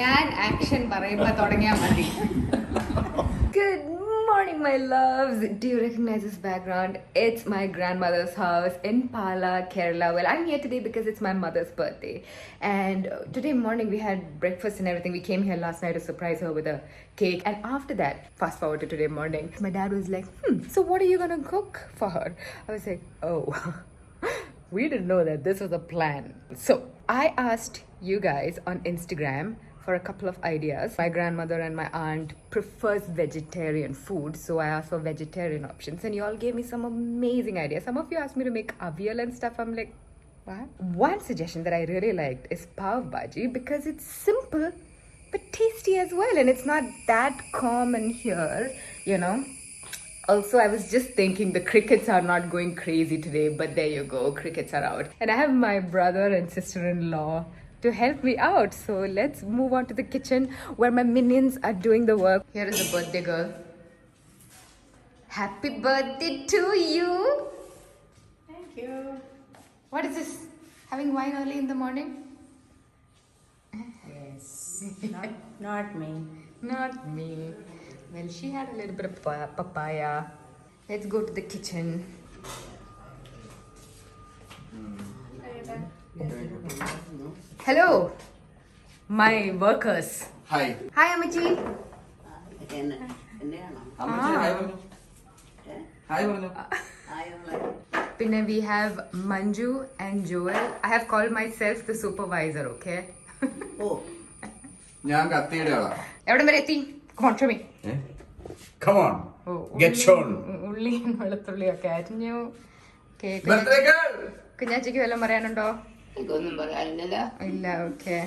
ഞാൻ action പറയുമ്പോ തുടങ്ങിയാ മതി. Good morning, my loves. Do you recognize this background? It's my grandmother's house in Pala, Kerala. Well, I'm here today because it's my mother's birthday. And today morning we had breakfast and everything. We came here last night to surprise her with a cake. And after that, fast forward to today morning, my dad was like, so what are you gonna cook for her? I was like, oh, we didn't know that this was a plan. So I asked you guys on Instagram for a couple of ideas. My grandmother and my aunt prefers vegetarian food, so I asked for vegetarian options, and you all gave me some amazing ideas. Some of you asked me to make avial and stuff. I'm like, what? One suggestion that I really liked is pav bhaji because it's simple but tasty as well, and it's not that common here, you know. Also, I was just thinking the crickets are not going crazy today, but there you go, crickets are out. And I have my brother and sister-in-law to help me out. So let's move on to the kitchen where my minions are doing the work. Here is the birthday girl. Happy birthday to you. Thank you. What is this? Having wine early in the morning? Yes. Not me. Not me. Well, she had a little bit of papaya. Let's go to the kitchen. Hello, my workers. Hi. Hi, Amachi. Pinna, we have Manju and Joel. I have called myself the supervisor, okay? Oh. ഞാൻ കത്തിയുടെ ആളാ. എവിടം വരെ എത്തി? Come on, show me. Come on. Get shown. ഉള്ളിയും വെളുത്തുള്ളിയൊക്കെ അരിഞ്ഞു. Birthday girl. കുഞ്ഞാച്ചിക്ക് വല്ലതും പറയാനുണ്ടോ? എനിക്കൊന്നും പറയാനില്ലല്ലോ. ഇല്ല, okay.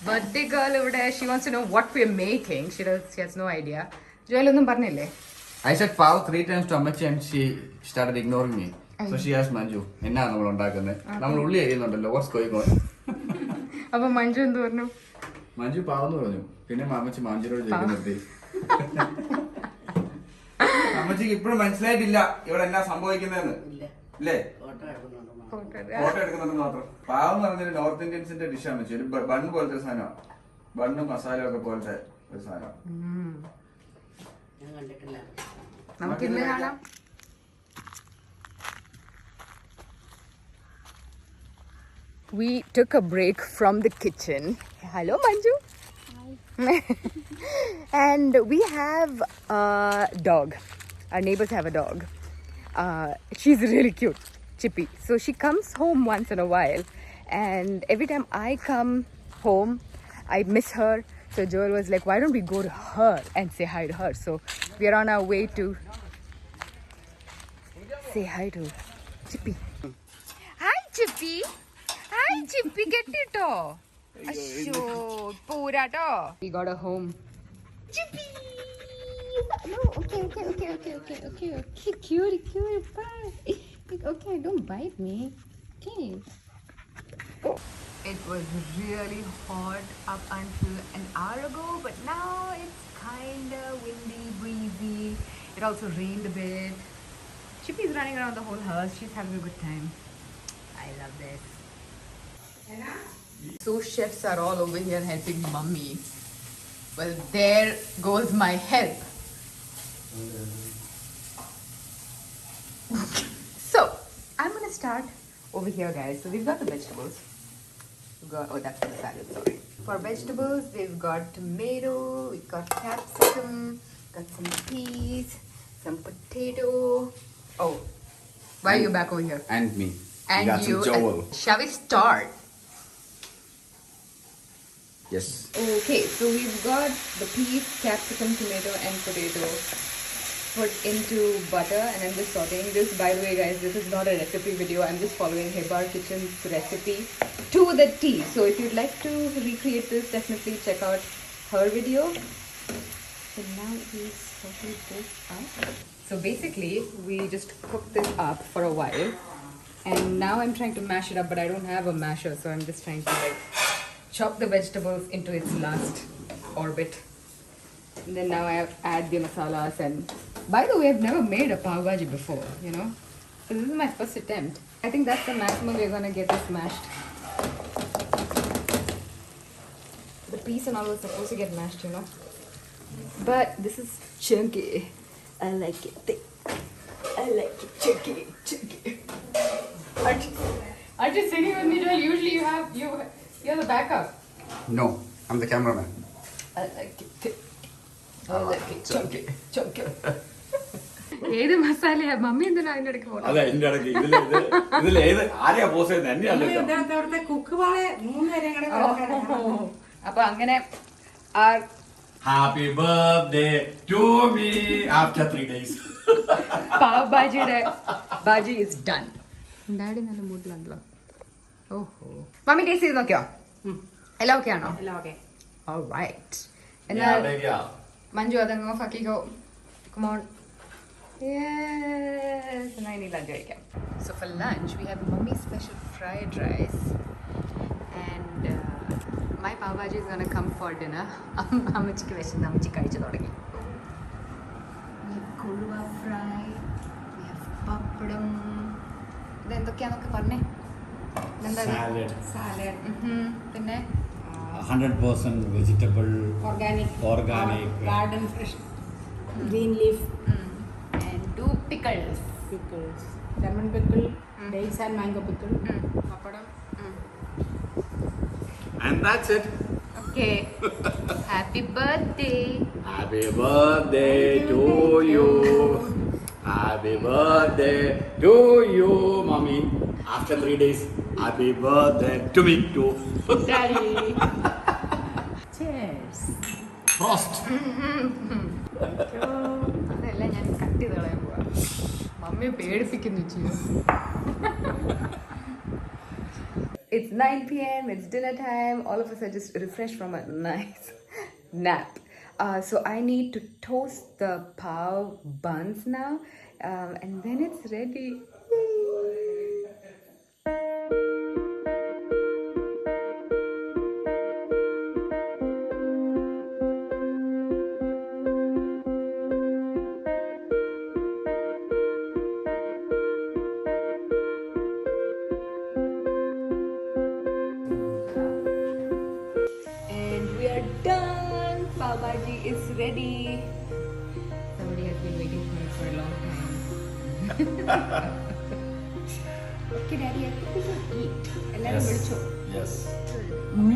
Birthday girl ഇവിടെ, she wants to know what we're making. She has no idea. Joel ഒന്നും പറഞ്ഞില്ലേ? I said pav 3 times to Amachi and she started ignoring me. So she asked Manju, എന്നാ നമ്മൾ ഉണ്ടാക്കുന്നത്? നമ്മൾ ഉള്ളി അരിയുന്നുണ്ടല്ലോ. What's going on? അപ്പൊ മഞ്ജു എന്ത് പറഞ്ഞു? മഞ്ജു പാവെന്ന് പറഞ്ഞു. പിന്നെ അമ്മച്ചി മഞ്ജുനോട് ചോദിക്കാൻ നിർത്തി. അമ്മച്ചിക്ക് ഇപ്പോഴും മനസ്സിലായിട്ടില്ല ഇവിടെ എന്നാ സംഭവിക്കുന്നതെന്ന്. ഇല്ലേ? ഫോട്ടോ എടുക്കുന്നുണ്ട് മാത്രം. പാവം എന്ന് പറഞ്ഞൊരു നോർത്ത് ഇന്ത്യൻസിന്റെ ഡിഷാണ് വെച്ചു. ഒരു ബണ്ണ് പോലത്തെ ഒരു സാധനമാണ്. ബണ്ണും മസാലയും ഒക്കെ പോലത്തെ ഒരു സാധനം. നമുക്ക് ഇന്ന് കാണാം. We took a break from the kitchen. Hello, Manju. Hi. And we have a dog. Our neighbors have a dog. She's really cute, Chippy. So she comes home once in a while, and every time I come home, I miss her. So Joel was like, why don't we go to her and say hi to her? So we are on our way to say hi to Chippy. Hi, Chippy. Hi, Chippy. Get it all. Asho, pura to. We got a home. Chippy. No, okay. Cute. Bye. Okay, don't bite me. Okay. It was really hot up until an hour ago, but now it's kinda windy, breezy. It also rained a bit. Chippy's running around the whole house. She's having a good time. I love this. So chefs are all over here helping mummy. Well, there goes my help. So I'm gonna start over here, guys. So we've got the vegetables. That's the salad, sorry. For vegetables, we've got tomato, we've got capsicum, got some peas, some potato. Oh, why are you back over here? And me. And got you. some Joel. Shall we start? Yes. Okay, so we've got the peas, capsicum, tomato, and potato put into butter, and I'm just sauteing this. By the way, guys, this is not a recipe video. I'm just following Hebar Kitchen's recipe to the T. So if you'd like to recreate this, definitely check out her video. So now we saute this up. So basically, we just cook this up for a while, and now I'm trying to mash it up, but I don't have a masher, so I'm just trying to like chop the vegetables into its last orbit. And then now I add the masalas, and by the way, I've never made a pav bhaji before, you know. So this is my first attempt. I think that's the maximum we're gonna get this mashed. The piece and all was supposed to get mashed, you know. But this is chunky. I like it thick. I like it chunky, chunky. Aren't you sitting with me, Joel? Usually you're the backup. No, I'm the cameraman. I like it thick. I like it chunky, chunky. ഏത് മസാലയാ mummy എന്തിനാ അതിന്റെ ഇടയ്ക്ക് പോകുന്നത്? അതെ എന്റെ ഇടയ്ക്ക് ഇതിൽ ഏത് ആരെയാ പോസ് ചെയ്യുന്നത് എന്നെയാണ് കുക്ക് പാളെ 3 നേരം അപ്പൊ അങ്ങനെ our happy birthday to me after 3 days. pav bhaji is done. Daddy നല്ല മൂഡിലാണല്ലോ. ഓഹോ മമ്മി ടേസ്റ്റ് ചെയ്ത് നോക്കിയോ? എല്ലാം ഓക്കെ ആണോ? എല്ലാം ഓക്കെ. Alright. എന്നാൽ മഞ്ജു അതങ്ങ് ഫക്കിക്കോ. Come on. Yes. And I need lunch കഴിക്കാം. So for lunch we have mummy's special fried rice and my pav bhaji is gonna come for dinner. അമ്മച്ചിക്ക് വിശന്ന് അമ്മച്ചി കഴിച്ചു തുടങ്ങി. We have കൊഴുവ fry. We have പപ്പടം. ഇതെന്തൊക്കെയാന്നൊക്കെ പറഞ്ഞേ? Salad. പിന്നെ 100% vegetable, organic, garden fresh, green leaf, and 2 pickles. lemon pickle, dates and mango pickle, papadam. And that's it. Okay. Happy birthday. Happy birthday to you. Happy birthday to you, mommy. After 3 days, happy birthday to me too. Daddy. Cheers. Frost. അതെല്ലാം ഞാൻ cut ചെയ്ത് കളയാൻ പോവാ. മമ്മിയെ പേടിപ്പിക്കുന്നു ചെയ്യും. It's 9 p.m. It's dinner time. All of us are just refreshed from a nice nap. So I need to toast the pav buns now, and then it's ready. Done! Pav bhaji is ready. Somebody has been waiting for it for a long time. Okay, Daddy, I think we should eat. Yes.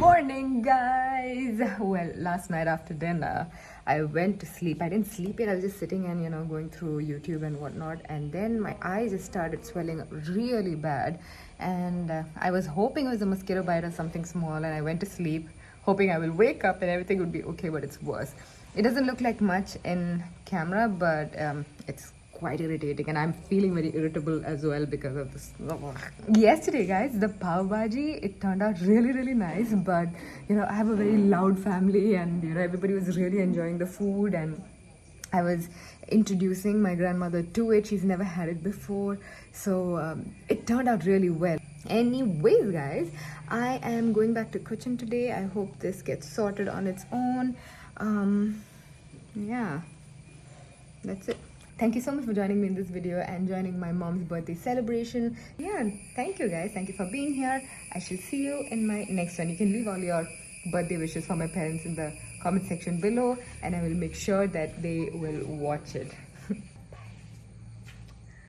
Morning, guys. Well, last night after dinner, I went to sleep. I didn't sleep yet. I was just sitting and going through YouTube and whatnot. And then my eyes just started swelling really bad. And I was hoping it was a mosquito bite or something small. And I went to sleep, hoping I will wake up and everything would be okay, but it's worse. It doesn't look like much in camera, but it's quite irritating and I'm feeling very irritable as well because of this. Yesterday, guys, the pav bhaji, it turned out really nice, but I have a very loud family and everybody was really enjoying the food and I was introducing my grandmother to it. She's never had it before, so it turned out really well. Anyways, guys, I am going back to kitchen today. I hope this gets sorted on its own. Yeah, that's it. Thank you so much for joining me in this video and joining my mom's birthday celebration. Yeah, thank you guys. Thank you for being here. I shall see you in my next one. You can leave all your birthday wishes for my parents in the comment section below and I will make sure that they will watch it.